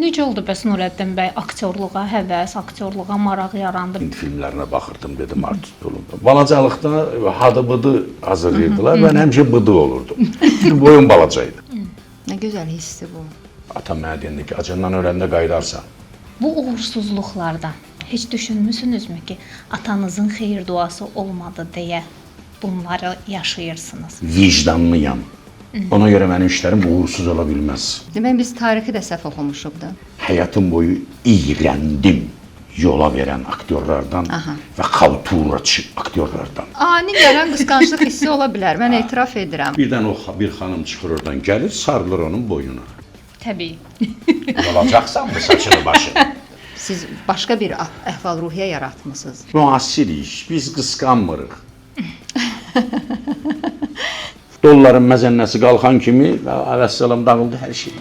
Necə oldu bəs Nurəddin bəy aktyorluğa həvəs, aktyorluğa maraq yarandı? Hind filmlərinə baxırdım, dedim artist olum. Balacalıqda hadı-bıdı hazırlayırdılar, mən həmişə bıdı olurdum. Çünki boyum balacaydı. Nə gözəl hissdir bu. Atam mənə deyəndə ki, acından öləndə qayıdarsan. Bu uğursuzluqlardan heç düşünmüsünüzmü ki, atanızın xeyir duası olmadı deyə bunları yaşayırsınız? Vicdanlıyam. Ona görə mənim işlərim uğursuz ola bilməz. Demək biz tarixi də səhv oxumuşuq da. Həyatım boyu iyrəndim yola verən aktyorlardan və xalturaçı aktyorlardan. Ani gələn qısqanclıq hissi ola bilər, mən etiraf edirəm. Birdən bir xanım çıxır oradan, gəlir, sarılır onun boynuna. Təbii. Olacaqsan mı saçını başını? Siz başqa bir əhval-ruhiyyə yaratmısınız. Müasirik, biz qısqanmırıq. Dolların məzənnəsi qalxan kimi və əvəssalam dağıldı hər şey.